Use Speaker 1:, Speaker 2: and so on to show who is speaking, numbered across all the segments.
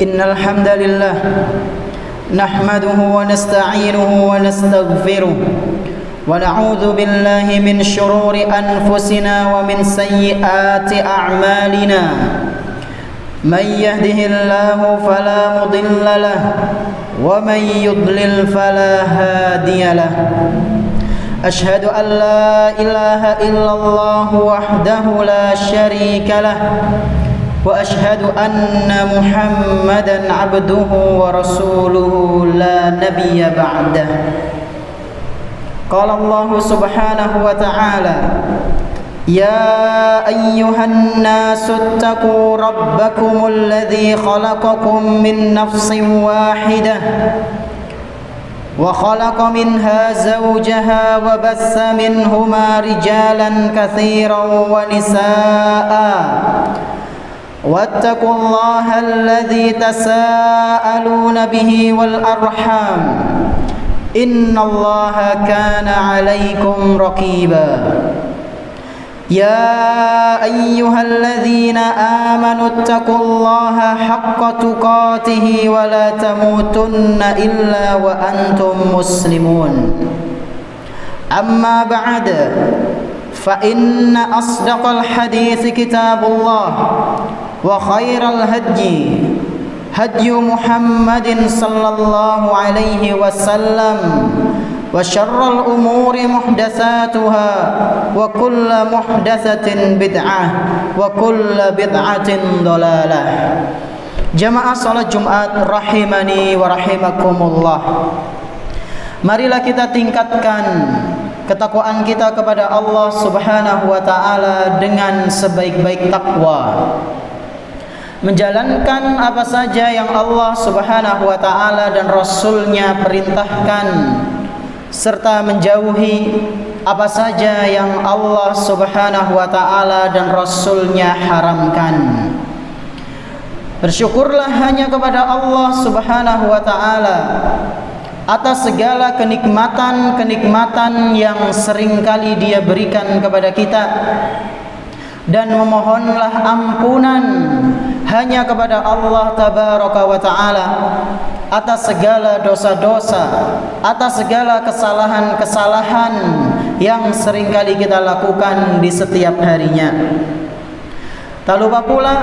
Speaker 1: إن الحمد لله نحمده ونستعينه ونستغفره ونعوذ بالله من شرور أنفسنا ومن سيئات أعمالنا من يهده الله فلا مضل له ومن يضلل فلا هادي له أشهد أن لا إله إلا الله وحده لا شريك له وأشهد أن محمدا عبده ورسوله لا نبي بعده قال الله سبحانه وتعالى يا أيها الناس اتقوا ربكم الذي خلقكم من نفس واحدة وخلق منها زوجها وبث منهما رجالا كثيرا ونساء واتقوا الله الذي تساءلون به والأرحام إن الله كان عليكم رقيبا يا أيها الذين آمنوا اتقوا الله حق تقاته ولا تموتن إلا وأنتم مسلمون أما بعد فإن أصدق الحديث كتاب الله وخير الهدي هدي محمد صلى الله عليه وسلم وشر الأمور محدثاتها وكل محدثة بدعة وكل بدعة ضلالة. Jamaah salat Jumat rahimani wa rahimakumullah. Marilah kita tingkatkan ketakwaan kita kepada Allah Subhanahu wa taala dengan sebaik-baik takwa. Menjalankan apa saja yang Allah Subhanahu wa taala dan Rasul-Nya perintahkan, serta menjauhi apa saja yang Allah Subhanahu wa taala dan Rasul-Nya haramkan. Bersyukurlah hanya kepada Allah Subhanahu wa taala atas segala kenikmatan-kenikmatan yang seringkali Dia berikan kepada kita, dan memohonlah ampunan hanya kepada Allah Tabaraka wa Ta'ala atas segala dosa-dosa, atas segala kesalahan-kesalahan yang seringkali kita lakukan di setiap harinya. Tak lupa pula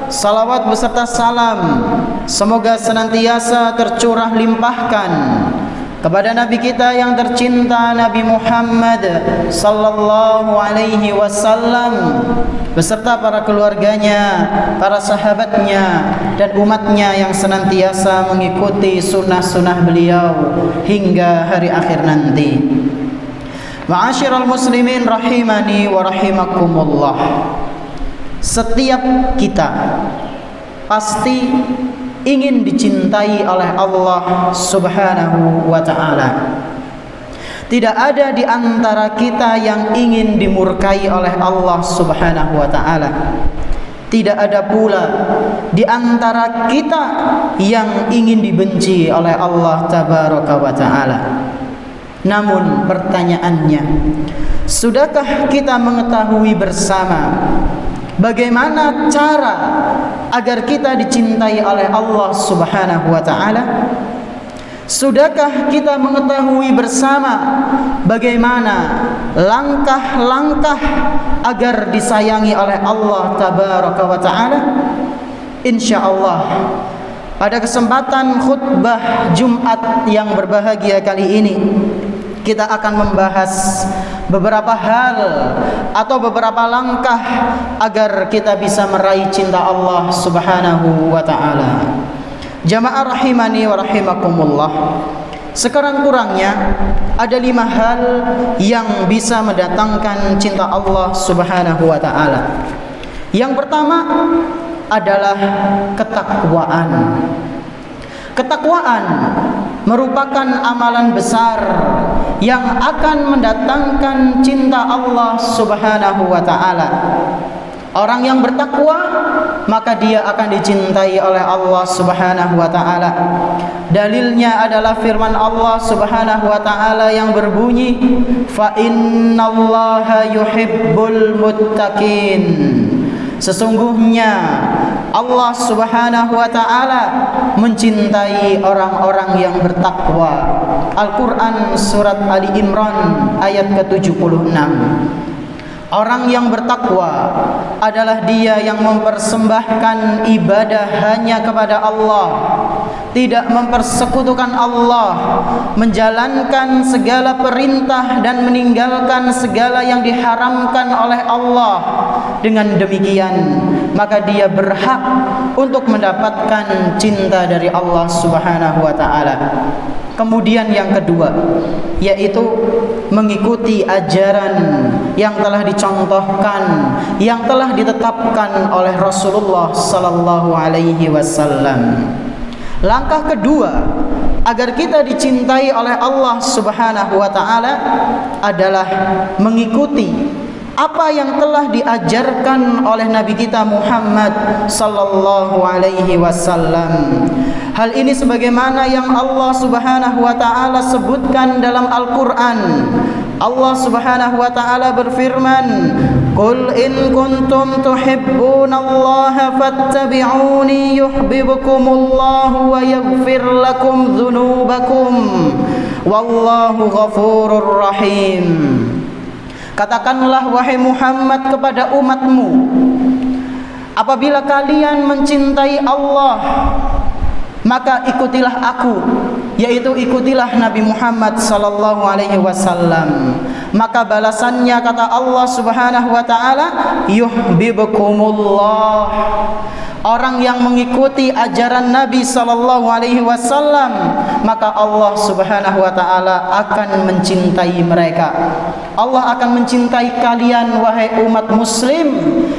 Speaker 1: salawat beserta salam semoga senantiasa tercurah limpahkan kepada Nabi kita yang tercinta, Nabi Muhammad sallallahu alaihi wasallam, beserta para keluarganya, para sahabatnya, dan umatnya yang senantiasa mengikuti sunnah-sunnah beliau hingga hari akhir nanti. Ma'asyiral muslimin rahimani wa rahimakumullah. Setiap kita pasti ingin dicintai oleh Allah Subhanahu wa ta'ala. Tidak ada di antara kita yang ingin dimurkai oleh Allah Subhanahu wa ta'ala. Tidak ada pula di antara kita yang ingin dibenci oleh Allah Tabaraka wa ta'ala. Namun pertanyaannya, sudahkah kita mengetahui bersama bagaimana cara agar kita dicintai oleh Allah Subhanahu wa ta'ala? Sudahkah kita mengetahui bersama bagaimana langkah-langkah agar disayangi oleh Allah Tabaraka wa ta'ala? Insyaallah pada kesempatan khutbah Jumat yang berbahagia kali ini, kita akan membahas beberapa hal atau beberapa langkah agar kita bisa meraih cinta Allah Subhanahu wa ta'ala. Jamaah rahimani wa rahimakumullah. Sekurang-kurangnya ada 5 hal yang bisa mendatangkan cinta Allah Subhanahu wa ta'ala. Yang pertama adalah ketakwaan. Ketakwaan merupakan amalan besar yang akan mendatangkan cinta Allah Subhanahu wa ta'ala. Orang yang bertakwa maka dia akan dicintai oleh Allah Subhanahu wa ta'ala. Dalilnya adalah firman Allah Subhanahu wa ta'ala yang berbunyi, fa innallaha yuhibbul muttaqin. Sesungguhnya Allah Subhanahu wa ta'ala mencintai orang-orang yang bertakwa. Al-Quran surat Ali Imran ayat ke-76. Orang yang bertakwa adalah dia yang mempersembahkan ibadah hanya kepada Allah, tidak mempersekutukan Allah, menjalankan segala perintah dan meninggalkan segala yang diharamkan oleh Allah. Dengan demikian, maka dia berhak untuk mendapatkan cinta dari Allah Subhanahu wa ta'ala. Kemudian yang kedua, yaitu mengikuti ajaran yang telah dicontohkan, yang telah ditetapkan oleh Rasulullah sallallahu alaihi wasallam. Langkah kedua agar kita dicintai oleh Allah Subhanahu wa ta'ala adalah mengikuti apa yang telah diajarkan oleh Nabi kita Muhammad sallallahu alaihi wasallam. Hal ini sebagaimana yang Allah Subhanahu wa ta'ala sebutkan dalam Al-Qur'an. Allah Subhanahu wa ta'ala berfirman, "Qul in kuntum tuhibbunallaha fattabi'uni yuhibbukumullahu wa yaghfir lakum dzunubakum wallahu ghafurur rahim." Katakanlah wahai Muhammad kepada umatmu, apabila kalian mencintai Allah, maka ikutilah aku, yaitu ikutilah Nabi Muhammad sallallahu alaihi wasallam. Maka balasannya kata Allah Subhanahu wa ta'ala, yuhibbukumullah. Orang yang mengikuti ajaran Nabi sallallahu alaihi wasallam, maka Allah Subhanahu wa ta'ala akan mencintai mereka. Allah akan mencintai kalian wahai umat muslim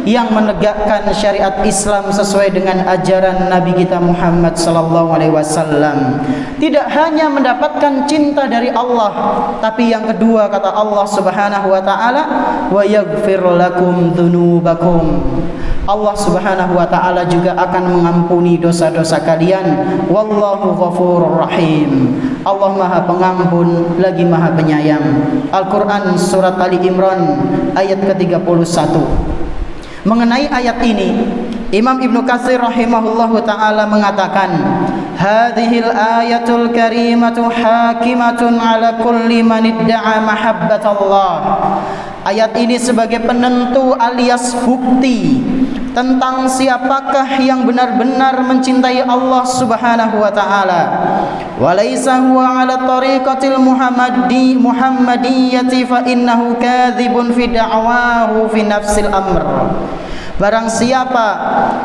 Speaker 1: yang menegakkan syariat Islam sesuai dengan ajaran Nabi kita Muhammad sallallahu alaihi wasallam. Tidak hanya mendapatkan cinta dari Allah, tapi yang kedua kata Allah Subhanahu wa ta'ala, wa yaghfir lakum dzunubakum. Allah Subhanahu wa ta'ala juga akan mengampuni dosa-dosa kalian. Wallahu ghafurur rahim. Allah Maha Pengampun lagi Maha Penyayang. Al-Quran surat Ali Imran ayat ke-31. Mengenai ayat ini, Imam Ibnu Katsir rahimahullahu ta'ala mengatakan, hadhil ayatul karimatu hakimatun ala kulli man idda'a mahabbatallah. Ayat ini sebagai penentu alias bukti tentang siapakah yang benar-benar mencintai Allah Subhanahu wa ta'ala. Walaysa huwa ala tariqatil muhammadiyyati fa innahu kadhibun fi da'wahu fi nafsil amr. Barang siapa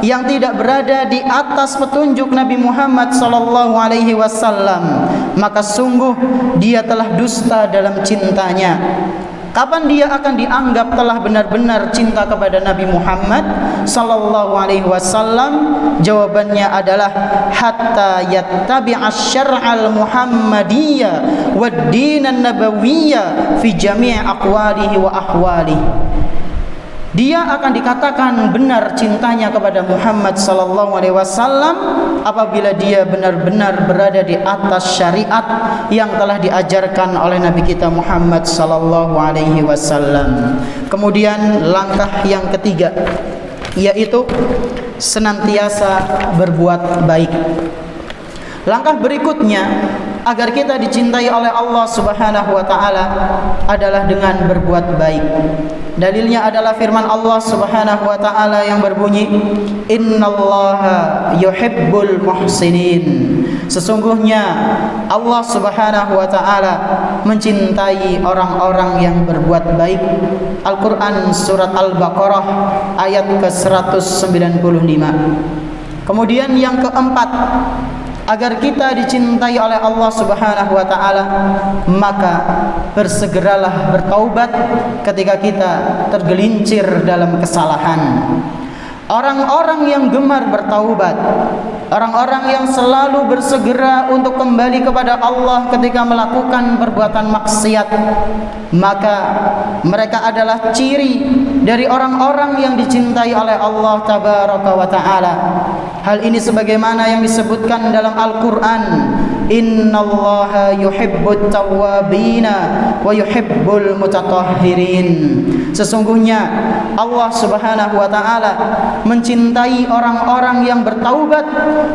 Speaker 1: yang tidak berada di atas petunjuk Nabi Muhammad sallallahu alaihi wasallam, maka sungguh dia telah dusta dalam cintanya. Kapan dia akan dianggap telah benar-benar cinta kepada Nabi Muhammad sallallahu alaihi wasallam? Jawabannya adalah hatta yattabi'a syar'al muhammadiyya wad dinan nabawiyya fi jami' aqwalihi wa ahwalihi. Dia akan dikatakan benar cintanya kepada Muhammad sallallahu alaihi wasallam apabila dia benar-benar berada di atas syariat yang telah diajarkan oleh Nabi kita Muhammad sallallahu alaihi wasallam. Kemudian langkah yang ketiga, yaitu senantiasa berbuat baik. Langkah berikutnya agar kita dicintai oleh Allah Subhanahu wa ta'ala adalah dengan berbuat baik. Dalilnya adalah firman Allah Subhanahu wa ta'ala yang berbunyi, innallaha yuhibbul muhsinin. Sesungguhnya Allah Subhanahu wa ta'ala mencintai orang-orang yang berbuat baik. Al-Quran surat Al-Baqarah ayat ke-195. Kemudian yang keempat, agar kita dicintai oleh Allah Subhanahu wa ta'ala, maka bersegeralah bertaubat ketika kita tergelincir dalam kesalahan. orang-orang yang gemar bertaubat, orang-orang yang selalu bersegera untuk kembali kepada Allah ketika melakukan perbuatan maksiat, maka mereka adalah ciri dari orang-orang yang dicintai oleh Allah Tabaraka wa Ta'ala. Hal ini sebagaimana yang disebutkan dalam Al-Quran, innallaha yuhibbut tawwabina wa yuhibbul mutatahhirin. Sesungguhnya Allah Subhanahu wa Ta'ala mencintai orang-orang yang bertaubat,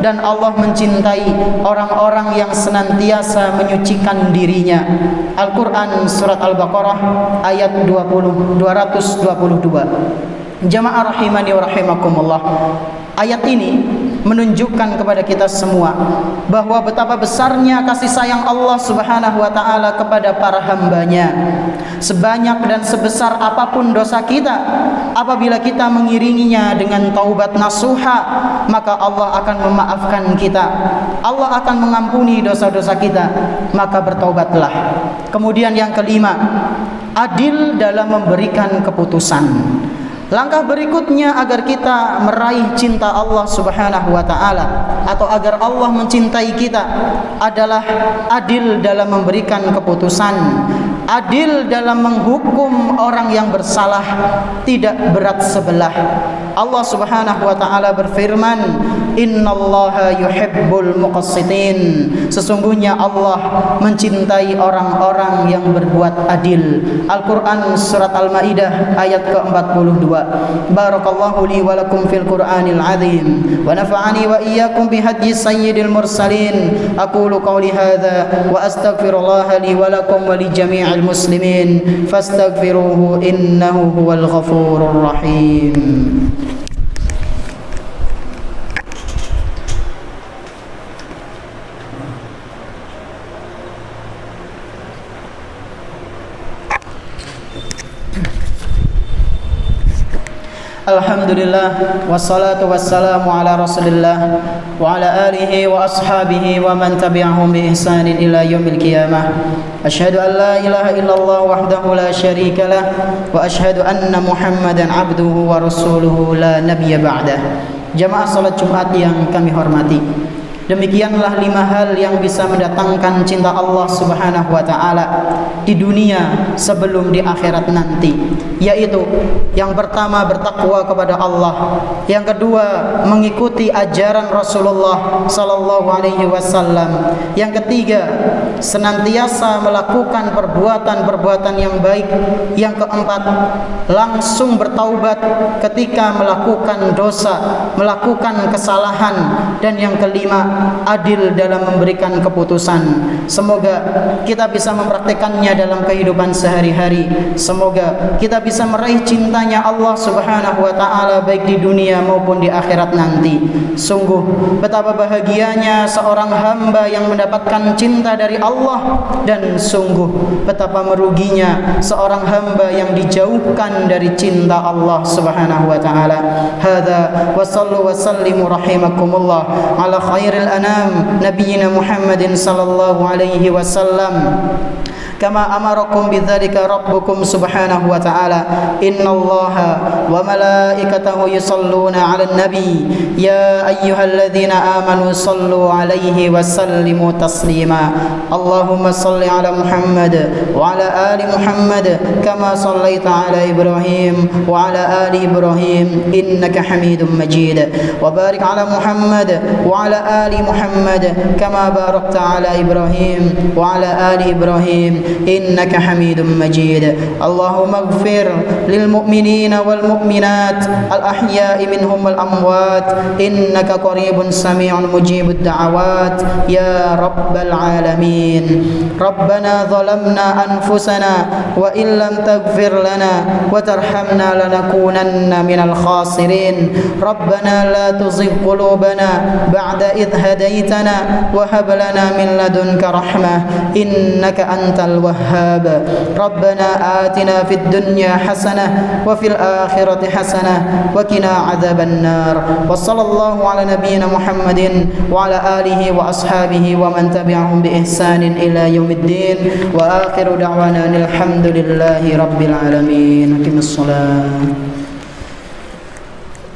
Speaker 1: dan Allah mencintai orang-orang yang senantiasa menyucikan dirinya. Al-Quran surat Al-Baqarah ayat 222. Jamaah rahimani wa rahimakumullah. Ayat ini menunjukkan kepada kita semua bahwa betapa besarnya kasih sayang Allah Subhanahu wa Ta'ala kepada para hambanya. Sebanyak dan sebesar apapun dosa kita, apabila kita mengiringinya dengan taubat nasuha, maka Allah akan memaafkan kita, Allah akan mengampuni dosa-dosa kita. Maka bertaubatlah. Kemudian yang kelima, adil dalam memberikan keputusan. Langkah berikutnya agar kita meraih cinta Allah Subhanahu wa Ta'ala, atau agar Allah mencintai kita, adalah adil dalam memberikan keputusan, adil dalam menghukum orang yang bersalah, tidak berat sebelah. Allah Subhanahu wa Ta'ala berfirman, innallaha yuhibbul muqassitin. Sesungguhnya Allah mencintai orang-orang yang berbuat adil. Al-Quran surat Al-Maidah ayat ke-42. Barakallahu li wa lakum fil Qur'anil azim, wa nafa'ani wa iyyakum bihadyi sayyidil mursalin. Aqulu qawli hadza wa astaghfirullaha li wa lakum wa li jami'il muslimin fastaghfiruhu innahu huwal ghafurur rahim. Alhamdulillah, wassalatu wassalamu ala rasulillah wa ala alihi wa ashabihi wa man tabi'ahum bi ihsanin ila yaumil qiyamah. Asyhadu an la ilaha illallah wahdahu la syarika lah, wa asyhadu anna Muhammadan abduhu wa rasuluhu la nabiyya ba'dah. Jamaah salat Jumat yang kami hormati, demikianlah 5 hal yang bisa mendatangkan cinta Allah Subhanahu wa Ta'ala di dunia sebelum di akhirat nanti, yaitu yang pertama bertakwa kepada Allah, yang kedua mengikuti ajaran Rasulullah sallallahu alaihi wasallam, yang ketiga senantiasa melakukan perbuatan-perbuatan yang baik, yang keempat langsung bertaubat ketika melakukan dosa, melakukan kesalahan, dan yang kelima adil dalam memberikan keputusan. Semoga kita bisa mempraktekannya dalam kehidupan sehari-hari. Semoga kita bisa meraih cintanya Allah Subhanahu wa Ta'ala baik di dunia maupun di akhirat nanti. Sungguh betapa bahagianya seorang hamba yang mendapatkan cinta dari Allah, dan sungguh betapa meruginya seorang hamba yang dijauhkan dari cinta Allah Subhanahu wa Ta'ala. Hadza wa sallu wa sallimu rahimakumullah ala khairil anam nabiyina Muhammadin sallallahu alaihi wasallam kama amarakum bidzalika rabbukum subhanahu wa ta'ala. Innallaha wa malaikatahu yusalluna 'alan nabi ya ayyuhalladzina amanu sallu 'alaihi wa sallimu taslima. Allahumma salli 'ala Muhammad wa 'ala ali Muhammad kama sallaita 'ala Ibrahim wa 'ala ali Ibrahim innaka Hamidum Majid. Wa barik 'ala Muhammad wa 'ala ali Muhammad kama barakta 'ala Ibrahim wa 'ala ali Ibrahim إنك حميد مجيد. اللهم اغفر للمؤمنين والمؤمنات الأحياء منهم والأموات إنك قريب سميع مجيب الدعوات يا رب العالمين. ربنا ظلمنا أنفسنا وإن لم تغفر لنا وترحمنا لنكونن من الخاسرين. ربنا لا تزغ قلوبنا بعد إذ هديتنا وهب لنا من لدنك رحمة إنك أنت الوهاب. ربنا آتنا في الدنيا حسنة وفي الآخرة حسنة وقنا عذاب النار. وصلى الله على نبينا محمد وعلى آله وأصحابه ومن تبعهم بإحسان إلى يوم الدين. وآخر دعوانا الحمد لله رب العالمين. أقم الصلاة.